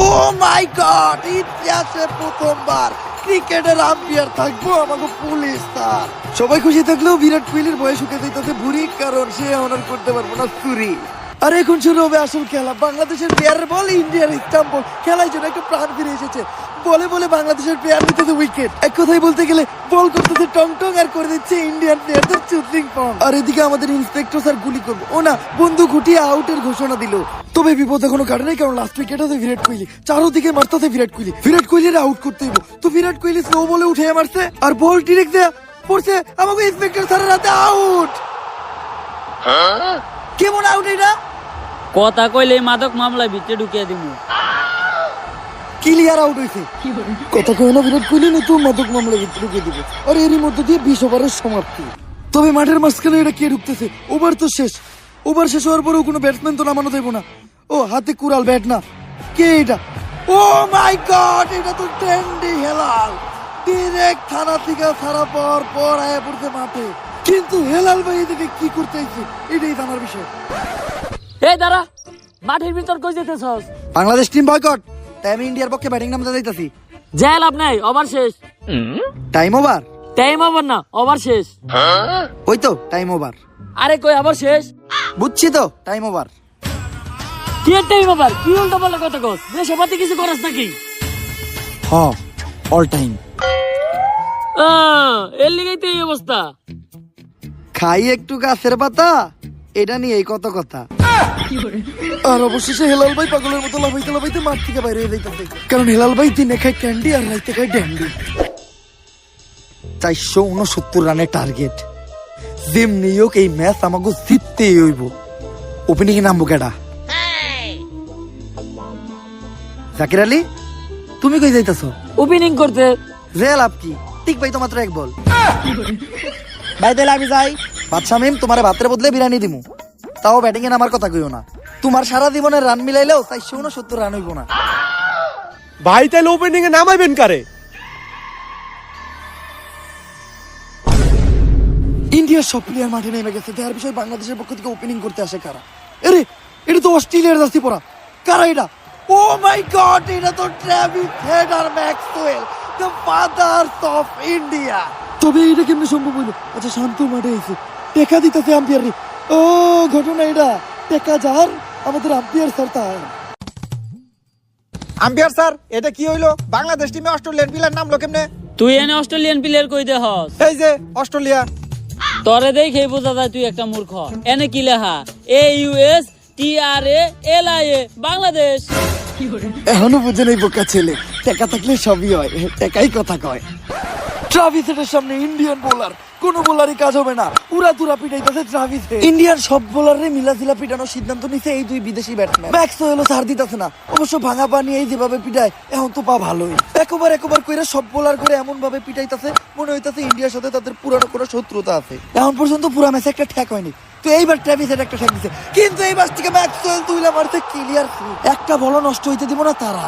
মাই গড, ইতিহাসে প্রথমবার ক্রিকেটের আম্পিয়ার থাকবো আমাকে পুলিশ স্যার। সবাই খুশি থাকলেও বিরাট কোহলির বয়স শুকে যাইতেছে বুড়ি, কারণ সে অনার করতে পারবো না চুরি। আর এখন শুরু হবে আসল খেলা। বাংলাদেশের প্লেয়ারের বল, ইন্ডিয়ার স্টাম্প বল। খেলায় জন্য একটা প্রাণ ফিরে এসেছে। বলে বলে বাংলাদেশের প্লেয়ার নিতেছে উইকেট। এক কথায় বলতে গেলে বল করতেছে টং টং, আর করে দিচ্ছে ইন্ডিয়ান প্লেয়ারদের চুদলিং পং। আর এদিকে আমাদের ইন্সপেক্টর স্যার গুলি করবো, ও না, বন্দুক উঠিয়ে আউটের ঘোষণা দিল। তবে বিপদ এখনো কাটে নাই, কারণ লাস্ট উইকেট আছে বিরাট কোহলি। চারোদিকে মারতেছে বিরাট কোহলি। বিরাট কোহলির আউট করতে হইব। তো বিরাট কোহলি স্লো বলে উঠে মারছে, আর বল ডিরেক্ট দেয়া পড়ছে আমাকে ইন্সপেক্টর স্যারের হাতে। আউট! কেমন আউট এটা? কথা কইলে মাদক মামলায় ভিতরে ঢুকিয়ে দিব। ক্লিয়ার আউট হয়েছে। কথা কয় না বিরাট কোহলি না, তো মাদক মামলা ঢুকে দিবে। আর এরই মধ্যে দিয়ে 20 ওভারের সমাপ্তি। তবে মাঠের মাঝখানে এটা কে ঢুকতেছে? ওভার তো শেষ। ওভার শেষ হওয়ার পরেও কোনো ব্যাটসম্যান তো নামানো দেবো না। ও হাতে কুড়াল, ব্যাট না। কে এটা? ও মাই গড, এটা তো ট্রেন্ডি হেলাল। ডিরেক্ট থানা থেকে ছাড়া পাওয়ার পর আয়া পড়ছে মাঠে। কিন্তু হেলাল ভাই এদিকে কি করতে আইছে, এটাই জানার বিষয়। এই দাঁড়া, মাঠের ভিতর কই যেতেছস? বাংলাদেশ টিম বয়কট, তাই আমি ইন্ডিয়ার পক্ষে ব্যাটিং নামতে যাইতাছি। যা লাভ নাই, ওভার শেষ। Time over? টাইম ওভার না, ওভার শেষ। ওই তো টাইম ওভার। আরে কই আবার শেষ? বুঝছি তো, টাইম ওভার। কি টাইম আবার? কি উল্টা পাল্টা কথা কস? দেশে পাতি কিছু করস নাকি? হ, অল টাইম। এর লিগেই তো এই অবস্থা। খাই একটু গাছের পাতা, এটা নিয়ে এই কত কথা। আর অবশেষে হেলাল ভাই পাগলের মতো লাফাইতে লাফাইতে মাঠ থেকে বাইরে হয়ে যাইতেছে, কারণ হেলাল ভাই দিনে খায় ক্যান্ডি আর রাইতে খায় ড্যান্ডি। 469 রানের টার্গেট। যেমনি হোক এই ম্যাচ আমাকে জিততেই হইব। ওপেনিং এ নামবো কেডা? জাকির আলী, তুমি কই যাইতেছো? ওপেনিং করতে। যে লাভ কি, ঠিক ভাই তো মাত্র এক বল। ভাই তাহলে আমি যাই। বাদশা মিম, তোমার ভাতের বদলে বিরিয়ানি দিমু, তাও ব্যাটিং এ নামার কথা কইও না। তোমার সারা জীবনের রান মিলাইলেও 469 রান হইব না। ভাই তাহলে ওপেনিং এ নামাইবেন কারে? ইন্ডিয়ার সব প্লেয়ার মাঠে নেমে গেছে, দেখার বিষয় বাংলাদেশের পক্ষ থেকে ওপেনিং করতে আসে কারা? আরে এটা তো অস্ট্রেলিয়ার জার্সি পরা। কারা এটা? ও মাই গড, এটা তো ট্রেভিস হেড আর Maxwell, the fathers of India. তবে এটা কেমনে সম্ভব হইলো? আচ্ছা, শান্ত মাঠে এসে টেকা দিতেছে আম্পায়ার রে। ও ঘটনা এটা, টেকা যার আমাদের আম্পায়ার স্যার তার। আম্পায়ার স্যার, এটা কি হইলো? বাংলাদেশ টিমে অস্ট্রেলিয়ান প্লেয়ার নামলো কেমনে? তুই এনে অস্ট্রেলিয়ান প্লেয়ার কই দে হস? এই যে অস্ট্রেলিয়া। তরে দেখে বোঝা যায় তুই একটা মূর্খ। এনে কি লেখা? AUSTRALIA বাংলাদেশ। এখনো বুঝে নেই বোকা ছেলে, টেকা থাকলে সবই হয়, টেকাই কথা কয়। ট্রাভিস হেডের সামনে ইন্ডিয়ান বোলার, কোন বোলারই কাজ হবে না, উড়া দুরা পিটাইতেছে ট্রাভিস হেড। ইন্ডিয়ান সব বোলারে মিলাজিলা পিটানোর সিদ্ধান্ত নিছে এই দুই বিদেশি ব্যাটসম্যান। ম্যাক্সওয়েল ছাড় দিতেছে না, অবশ্য ভাঙা পা নিয়ে যেভাবে পিটায় এখন তো পা ভালোই। একবার কইরা সব বোলার করে এমন ভাবে পিটাইতেছে মনে হইতাছে ইন্ডিয়ার সাথে তাদের পুরানো কোনো শত্রুতা আছে। এখন পর্যন্ত পুরা ম্যাচে একটা ঠ্যাক হয়নি, তো এইবার ট্রাভিস হেড একটা ঠ্যাক দিছে, কিন্তু এই ম্যাচ থেকে ম্যাক্সওয়েল তুইলা মারতে ক্লিয়ার, একটা বল নষ্ট হইতে দিব না তারা।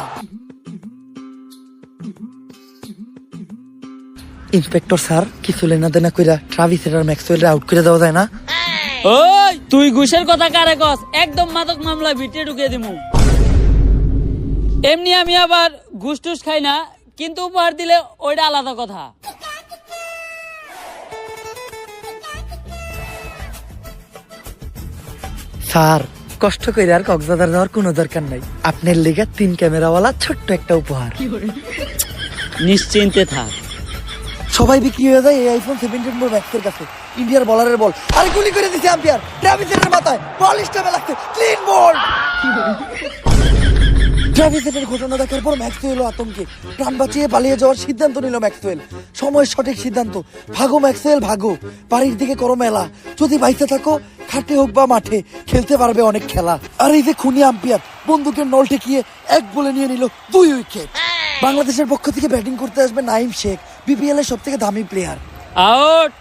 ইন্সপেক্টর স্যার, কিছু লেনা দেনা কইরা ট্রাভিস হেড আর ম্যাক্সওয়েল আউট করে দেওয়া যায় না? ওই তুই ঘুষের কথা কারে কস? একদম মাদক মামলা ভিতরে ঢুকিয়ে দিমু। এমনি আমি আবার ঘুষ টুস খাই না, কিন্তু উপহার দিলে ওইটা আলাদা কথা। স্যার, কষ্ট করে আর কক্সবাজার যাওয়ার কোনো দরকার নাই, আপনার লেগে 3 ক্যামেরাওয়ালা ছোট্ট একটা উপহার। নিশ্চিন্তে থাক। সবাই বিক্রি হয়ে যায় এই আইফোন 17 প্রো ম্যাক্সের কাছে। ইন্ডিয়ার বলারের বল, আরে গুলি করে দিছে আম্পায়ার। ট্রাভিস হেডের মাথায় বল স্টাম্পে লাগছে, ক্লিন বল। ট্রাভিস হেডের ঘটনা দেখার পর ম্যাক্সওয়েল আতঙ্কে প্রাণ বাঁচিয়ে পালিয়ে যাওয়ার সিদ্ধান্ত নিল ম্যাক্সওয়েল। সময় সঠিক সিদ্ধান্ত, ভাগো ম্যাক্সওয়েল ভাগো, বাড়ির দিকে করো মেলা। যদি বাইসে থাকো, খাটে হোক বা মাঠে, খেলতে পারবে অনেক খেলা। আর এই যে খুনি আম্পায়ার বন্দুকের নল ঠেকিয়ে এক বলে নিয়ে নিল 2 উইকেট। বাংলাদেশের পক্ষ থেকে ব্যাটিং করতে আসবে নাইম শেখ, বিপিএল এর সব থেকে দামি প্লেয়ার। আউট।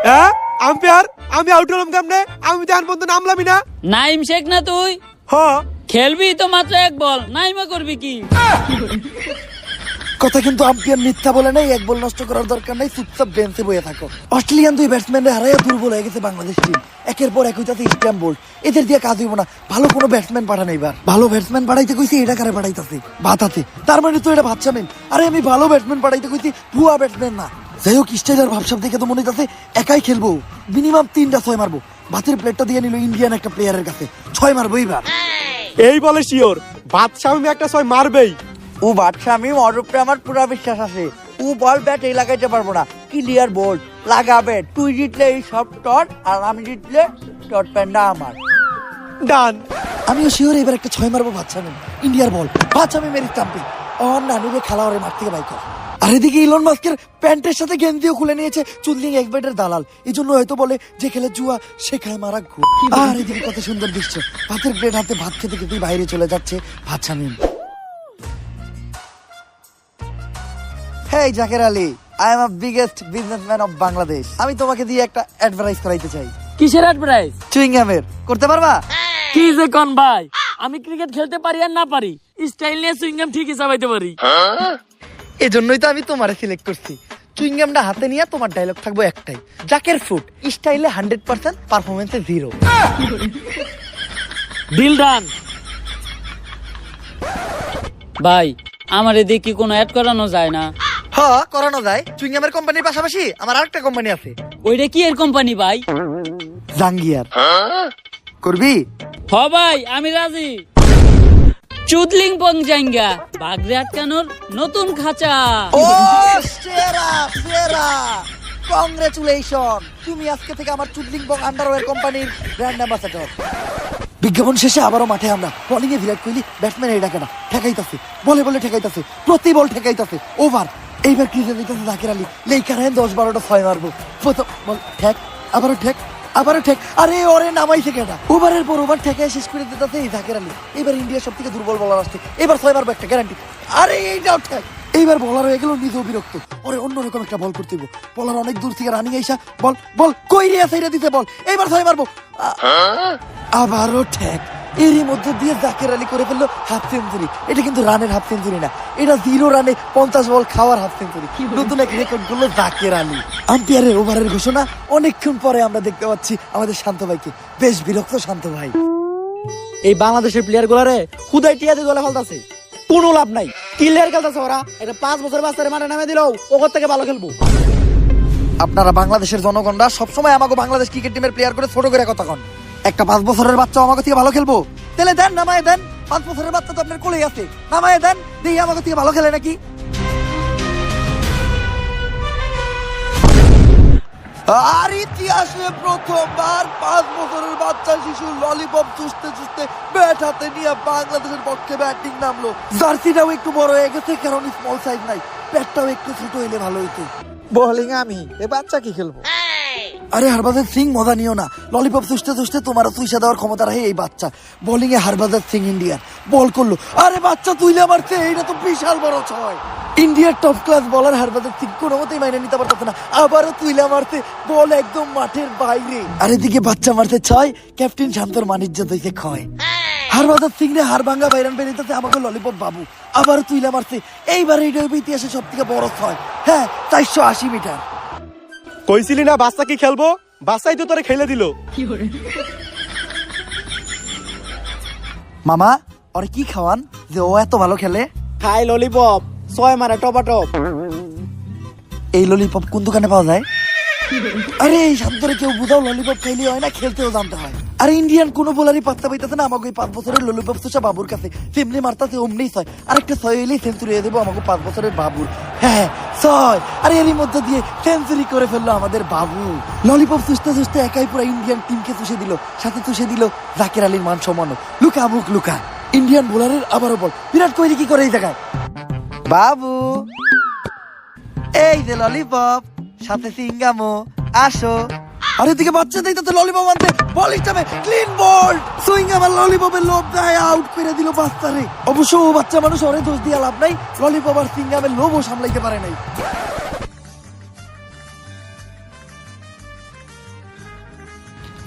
হ্যাঁ আম্পায়ার, আমি আউট হলাম কেমনে? আমি তো আর পর্যন্ত নামলামই না। নাইম শেখ না তুই? হ্যাঁ। খেলবি তো মাত্র এক বল, নাইমা করবি কি? কথা কিন্তু আম্পায়ার মিথ্যা বলে নাই, এক বল নষ্ট করার দরকার নাই, চুপচাপ বেঞ্চে বসে থাকো। অস্ট্রেলিয়ান 2 ব্যাটসম্যানরে হারাইয়া দুর্বল হয়ে গেছে বাংলাদেশ টিম। একের পর এক হইতাছে স্ট্যাম্প বোল্ড, এদের দিয়ে কাজ হইব না। ভালো কোনো ব্যাটসম্যান পাঠান এবার। ভালো ব্যাটসম্যান পাঠাইতে কইছি, এটা কারে পাঠাইতাছে? ভাতাতে। তার মানে তো এটা ভাবছা মেন। আরে আমি ভালো ব্যাটসম্যান পাঠাইতে কইছি, ভুয়া ব্যাটসম্যান না। যাই হোক, স্টাইলার ভাবসাব দেখে তো মনে হইতাছে একাই খেলবো, মিনিমাম 3টা 6 মারবো। ভাতের প্লেটটা দিয়ে নিল ইন্ডিয়ান একটা প্লেয়ারের কাছে, 6 মারবো এইবার। এই বলে শিওর বাদশা আমি একটা 6 মারবেই। ও বাদশা, আমি ওর উপরে আমার পুরা বিশ্বাস আছে। ও বল ব্যাট এই লাগাইতে পারবো না, ক্লিয়ার বল লাগাবে। তুই জিতলে এই সব টট, আর আমি জিতলে টট প্যান্ডা আমার। ডান। আমিও শিওর এবার একটা 6 মারবো। বাচ্চা মেন ইন্ডিয়ার বল, বাচ্চা মে মেরি স্টাম্পে ওর নানুরে খেলা ওরে মাঠ থেকে বাইক। আর এদিকে ইলন মাস্কের প্যান্টের সাথে গেঞ্জিও খুলে নিয়েছে চুদলিং এক্সবাইটের দালাল। এই জন্য হয়তো বলে যে খেলে জুয়া সে খায় মারা ঘু। আর এদিকে কত সুন্দর দৃশ্য, ভাতের প্লেট হাতে ভাত খেতে খেতেই বাইরে চলে যাচ্ছে বাচ্চা মেন। Hey Jaker Ali, I am a biggest businessman of Bangladesh. আমি তোমাকে দিয়ে একটা অ্যাডভার্টাইজ করাইতে চাই। কিসের অ্যাডভার্টাইজ? চুইংগামের, করতে পারবা? কি যে কোন ভাই, আমি ক্রিকেট খেলতে পারি আর না পারি, স্টাইল নিয়ে সুইংগাম ঠিকই চাবাইতে পারি। এজন্যই তো আমি তোমারে সিলেক্ট করছি। চুইংগামটা হাতে নিয়ে তোমার ডায়লগ থাকবো একটাই, জাকের ফুড স্টাইলে 100%, পারফরমেন্সে 0। Deal done. ভাই, আমার এদিকে কি কোনো অ্যাড করানো যায় না? হ্যাঁ, করানো যায়। চুইংগামের কোম্পানির পাশাপাশি আমার আরেকটা কোম্পানি আছে। ওইটা কি এর কোম্পানি ভাই? জাঙ্গিয়ার। করবি? হ ভাই আমি রাজি। চুদলিং পং জাঙ্গা বাগরে আটকানোর নতুন খাঁচা। ও সেরা সেরা, কংগ্রেচুলেশন, তুমি আজকে থেকে আমার চুদলিং বং আন্ডারওয়্যার কোম্পানির ব্র্যান্ড অ্যাম্বাসেডর। বিজ্ঞাপন শেষে আবারও মাঠে আমরা। বোলিং এ বিরাট কোহলি, ব্যাটসম্যান এই ডাকে না, ঠেকাইতাছে, বলে বলে ঠেকাইতাছে, প্রতি বল ঠেকাইতাছে, ওভার। এইবার ক্রিজে দিতেছে জাকির আলী, লেইকার 10-12টা 6 মারবো। প্রথম বল ঠেক, আবারও ঠেক, আবারও ঠেক, আরে ওরে নামাইছে কেনা। ওভারের পর ওভার ঠেকায় শেষ করে দিতেছে এই জাকির আলী। এবার ইন্ডিয়ার সব থেকে দুর্বল বলার আসছে, এবার 6 মারবো একটা গ্যারান্টি। আরে এইটাও ঠেক। এইবার বলার হয়ে গেল নিজেও বিরক্ত, ওরে অন্যরকম একটা বল করতে হবে। বলার অনেক দূর থেকে রানিং আইসা বল বল কইরিয়া সাইডে দিতে বল, এইবার 6 মারবো। আবারও ঠেক। এরই মধ্যে দিয়ে জাকির আলী করে ফেললো হাফ সেঞ্চুরি। এটা কিন্তু রানের হাফ সেঞ্চুরি না, এটা 0 রানে 50 বল খাওয়ার হাফ সেঞ্চুরি। নতুন এক রেকর্ড করলো জাকির আলী। আম্পায়ারের ওভারের ঘোষণা অনেকক্ষণ পরে আমরা দেখতে পাচ্ছি আমাদের শান্ত ভাইকে। বেশ বিরক্ত শান্ত ভাই। এই বাংলাদেশের প্লেয়ার গুলারে খুদাই টিয়া দিয়ে দলে ফেলতাছে, কোনো লাভ নাই। ক্লিয়ার খেলতেছে ওরা, এটা 5 বছর বাচ্চারে মাঠে নামে দিলেও ওগর থেকে ভালো খেলবো। আপনারা বাংলাদেশের জনগণরা সবসময় আমাকে বাংলাদেশ ক্রিকেট টিমের প্লেয়ার করে ছোট করে কথা কন। একটা 5 বছরের বাচ্চা আমাকে থেকে ভালো খেলবো? তাহলে দেন, নামায় দেন। 5 বছরের বাচ্চা তো আপনার কোলেই আছে, নামায় দেন, দেখি আমাকে থেকে ভালো খেলে নাকি। আর ইতিহাসে প্রথমবার 5 বছরের বাচ্চা শিশু ললিপপ চুষতে চুষতে ব্যাট হাতে নিয়ে বাংলাদেশের পক্ষে ব্যাটিং নামলো। জার্সিটাও একটু বড় হয়ে গেছে, কারণ স্মল সাইজ নাই, ব্যাটটাও একটু ছোট হইলে ভালো হইতো। বোলিং আমি, এ বাচ্চা কি খেলবো? আরে হরভজন সিং মজা নিও না, ললিপপ চুষতে চুষতে তোমারও চুষা দেওয়ার ক্ষমতা রাখে এই বাচ্চা। বোলিং এ হরভজন সিং ইন্ডিয়ার বল করলো, আরে বাচ্চা তুইলে মারছে, এইটা তো বিশাল বড় 6। ইন্ডিয়ার টপ ক্লাস বলার হরভজন সিং কোনো মতেই মাইনে নিতে পারতেছে না, আবারও তুইলা মারতে, বল একদম মাঠের বাইরে। আর এদিকে বাচ্চা মারতে 6, ক্যাপ্টেন শান্তর মানিজ্য দিতে ক্ষয়। হরভজন সিং রে হার ভাঙ্গা বাইরান বেরিতেছে আমাকে ললিপপ বাবু, আবারও তুইলা মারছে। এইবার এইটা ইতিহাসে সব থেকে বড় 6, হ্যাঁ 480 মিটার। কইছিলি না বাচ্চা কি খেলবো? বাচ্চাই তো তোরে খেলে দিল। মামা ওরে কি খাওয়ান যে ও এত ভালো খেলে? খাই ললিপপ, 6 মারে টপাটপ। এই ললিপপ কোন দোকানে পাওয়া যায়? আরে এই শান্তরে কেউ বুঝাও, ললিপপ খাইলে হয় না, খেলতেও জানতে হয়। আর ইন্ডিয়ান কোন বোলারই পাত্তা পাইতেছে না আমাকে 5 বছরের ললিপপ চুষা বাবুর কাছে। তেমনি মারতাছে অমনি 6, আরেকটা 6 হইলেই সেঞ্চুরি হয়ে দেবো আমাকে 5 বছরের বাবুর। হ্যাঁ 6, আর এরই মধ্যে দিয়ে সেঞ্চুরি করে ফেললো আমাদের বাবু। ললিপপ চুষতে চুষতে একাই পুরো ইন্ডিয়ান টিমকে চুষে দিল, সাথে চুষে দিল জাকির আলীর মান সম্মানও। লুকা মুখ লুকা। ইন্ডিয়ান বোলারের আবারও বল, বিরাট কোহলি কি করে এই জায়গায়? বাবু এই যে ললিপপ, সাথে সিঙ্গামো, আসো। আর এদিকে বাচ্চা দেখতে ললিপপ আনতে, বল হিসাবে ক্লিন বল, সুইঙ্গাম আর ললিপপের লোভ দেয় আউট করে দিল বাচ্চারে। অবশ্য ও বাচ্চা মানুষ, ওরে দোষ দিয়ে লাভ নাই, ললিপপ আর সিঙ্গামের লোভও সামলাইতে পারে নাই।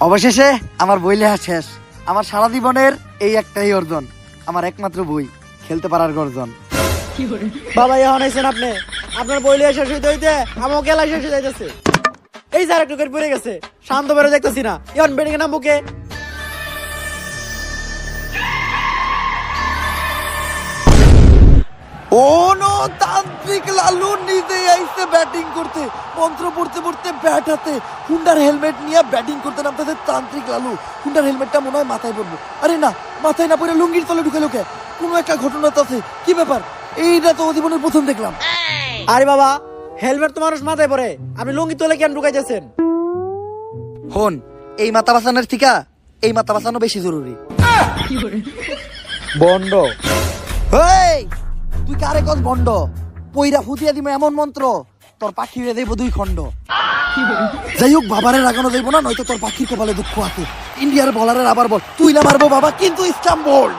অবশেষে আমার বই লেখা শেষ। আমার সারা জীবনের এই একটাই অর্জন, আমার একমাত্র বই, খেলতে পারার গর্জন। বাবা এখন আইছেন আপনি, আপনার বই লিয়ে শেষ হইতে হইতে আমার খেলা শেষ হয়ে যাইতেছে। এই যে আরেকটু করে পড়ে গেছে, শান্ত বেরো দেখতেছি না, এখন বেডিং এর নাম বুকে। তান্ত্রিক লালু নিজে আইছে ব্যাটিং করতে, মন্ত্র পড়তে পড়তে ব্যাট হাতে, হুন্ডার হেলমেট নিয়ে ব্যাটিং করতে নামতেছে তান্ত্রিক লালু। হুন্ডার হেলমেটটা মনে হয় মাথায় পড়বো, আরে না মাথায় না পড়ে লুঙ্গির তলে ঢুকে লোকে। কোনো একটা ঘটনা তো আছে, কি ব্যাপার? এইটা তো জীবনের প্রথম দেখলাম। আরে বাবা, হেলমেট তো মানুষ মাথায় পরে, আপনি লুঙ্গি তোলে কেন ঢুকাইতেছেন? হন, এই মাথা বাঁচানোর থিকা এই মাথা বাঁচানো বেশি জরুরি। বন্ড এই তুই কারে কস বন্ড? পইরা ফুটিয়া দিমে এমন মন্ত্র তোর পাখি হয়ে যাইব 2 খণ্ড। যাই হোক, বাবারে রাগানো যাইব না, নয়তো তোর পাখির কপালে দুঃখ আছে। ইন্ডিয়ার বলারের আবার বল, তুই না মারবো বাবা, কিন্তু স্টাম্প বোল্ড।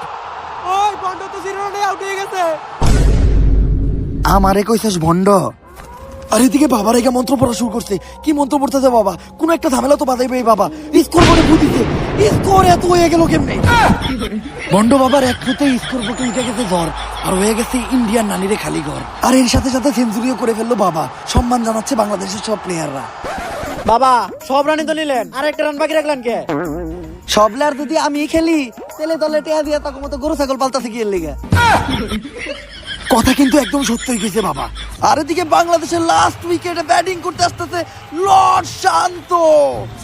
ওই বন্ড তো 0 রানে আউট হয়ে গেছে। আমারে কইছস ভন্ড? আর এদিকে বাবার এগা মন্ত্র পড়া শুরু করছে। কি মন্ত্র পড়তেছে বাবা? কোন একটা ঝামেলা তো বাজাইবে এই বাবা। স্কোর করে ফুটিছে, স্কোর এত হয়ে গেল কেমনে? ভন্ড বাবার এক ফুটে স্কোর বুকে উঠে গেছে জ্বর, আর হয়ে গেছে ইন্ডিয়ান নানিরে খালি ঘর। আর এর সাথে সাথে সেঞ্চুরিও করে ফেললো বাবা। সম্মান জানাচ্ছে বাংলাদেশের সব প্লেয়াররা। বাবা সব রানই তো নিলেন, আর একটা রান বাকি রাখলেন কে? সব প্লেয়ার যদি আমি খেলি, তেলে দলে টেয়া দিয়া তখন মতো গরু ছাগল পালতাছে কি এর লিগে। কথা কিন্তু একদম সত্যই গেছে বাবা। আর এদিকে বাংলাদেশের লাস্ট উইকেটে ব্যাটিং করতে আসতেছে লর্ড শান্ত।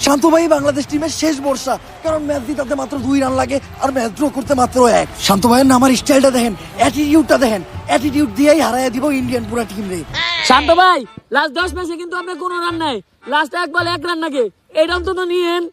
শান্ত ভাই বাংলাদেশ টিমের শেষ ভরসা, কারণ ম্যাচ জিতাতে মাত্র 2 রান লাগে আর ম্যাচ ড্র করতে মাত্র 1। শান্ত ভাইয়ের নামার স্টাইলটা দেখেন, অ্যাটিটিউডটা দেখেন, অ্যাটিটিউড দিয়েই হারাইয়া দিব ইন্ডিয়ান পুরা টিম রে। শান্ত ভাই লাস্ট 10 ম্যাচে কিন্তু আপনার কোনো রান নাই, লাস্ট 1 বলে 1 রান নাকি, এটা অন্তত নিয়েন।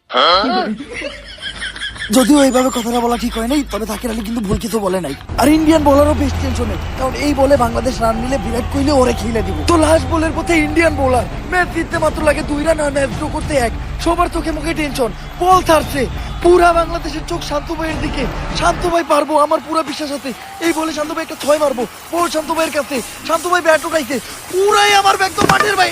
যদিও এইভাবে কথাটা বলা ঠিক হয় নাই, তবে তাকির আলী কিন্তু ভুল কিছু বলে নাই। আর ইন্ডিয়ান বোলারও বেশ টেনশনে, কারণ এই বলে বাংলাদেশ রান নিলে বিরাট কোহলি ওরে খেলে দিব। তো লাস্ট বলের পথে ইন্ডিয়ান বোলার, ম্যাচ জিততে মাত্র লাগে 2 রান আর ম্যাচ ড্র করতে 1। সবার চোখে মুখে টেনশন, বল ছাড়ছে, পুরা বাংলাদেশের চোখ শান্ত ভাইয়ের দিকে। শান্ত ভাই পারবো, আমার পুরা বিশ্বাস আছে। এই বলে শান্ত ভাই একটা 6 মারবো, বল শান্ত ভাইয়ের কাছে। শান্ত ভাই ব্যাট উঠাইছে, পুরাই আমার ব্যাগ তো মাঠের ভাই।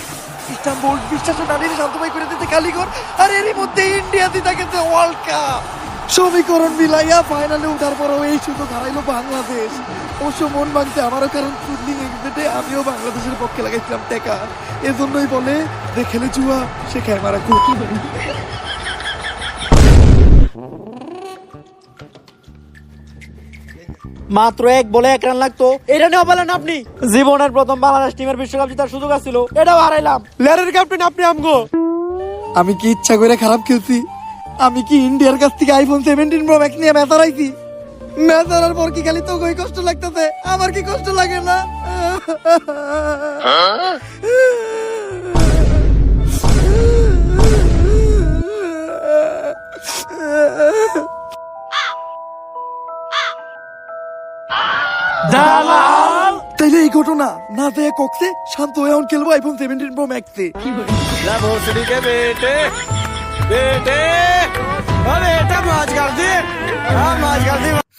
ইস্তাম্বুল বিশ্বাসে দাঁড়িয়ে শান্ত ভাই করে দিতে কালীঘর। আর এরই মধ্যে ইন্ডিয়া জিতে গেছে ওয়ার্ল্ড কাপ। সমীকরণ মিলাইয়া ফাইনালে উঠার পরও এই সুযোগ হারাইলো বাংলাদেশ। অবশ্য মন ভাঙছে আমারও, কারণ সুদলিং এক্সিটে আমিও বাংলাদেশের পক্ষে লাগাইছিলাম টেকা। এজন্যই বলে যে খেলে জুয়া সে খায় মারা কুট। মাত্র 1 বলে 1 রান লাগতো, এটা নিয়ে বলেন আপনি। জীবনের প্রথম বাংলাদেশ টিমের বিশ্বকাপ জেতার সুযোগ ছিল, এটাও হারাইলাম। লেয়ারের ক্যাপ্টেন আপনি আমগো। আমি কি ইচ্ছা করে খারাপ খেলছি? আমি কি ইন্ডিয়ার কাছ থেকে আইফোন 17 প্রো ম্যাক্স নিয়ে ম্যাচ হারাইছি? ম্যাচ হারার পর কি খালি তো কষ্ট লাগতেছে? আমার কি কষ্ট লাগে না? তাইলে এই ঘটনা না দেয় কক্সে, শান্ত হয়ে এখন খেলবো আইফোন 17 প্রো ম্যাক্সে।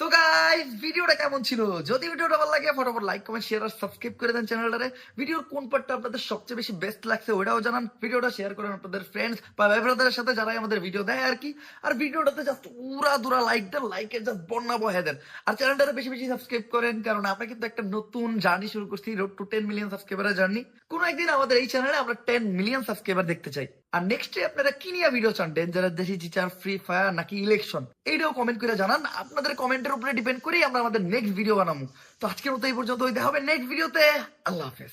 সো গাইস, ভিডিওটা কেমন ছিল? যদি ভিডিওটা ভালো লাগে ফটাফট লাইক কমেন্ট শেয়ার আর সাবস্ক্রাইব করে দেন চ্যানেলটারে। ভিডিওর কোন পার্টটা আপনাদের সবচেয়ে বেশি বেস্ট লাগছে ওটাও জানান। ভিডিওটা শেয়ার করেন আপনাদের ফ্রেন্ডস বা ভাই ব্রাদারের সাথে যারা আমাদের ভিডিও দেয় আর কি। আর ভিডিওটাতে জাস্ট উড়া দুরা লাইক দেন, লাইকের জাস্ট বন্যা বহে দেন। আর চ্যানেলটারে বেশি বেশি সাবস্ক্রাইব করেন, কারণ আমরা কিন্তু একটা নতুন জার্নি শুরু করছি, রোড টু 10 মিলিয়ন সাবস্ক্রাইবারের জার্নি। কোন একদিন আমাদের এই চ্যানেলে আমরা 10 মিলিয়ন সাবস্ক্রাইবার দেখতে চাই। আর নেক্সট ডে আপনারা কি নিয়ে ভিডিও চান? ডেঞ্জারাস দেশি চিচার, ফ্রি ফায়ার নাকি ইলেকশন? এইটাও কমেন্ট করে জানান। আপনাদের কমেন্টের উপরে ডিপেন্ড করেই আমরা আমাদের নেক্সট ভিডিও বানাবো। তো আজকের মতো এই পর্যন্ত, দেখা হবে নেক্সট ভিডিওতে। আল্লাহ হাফেজ।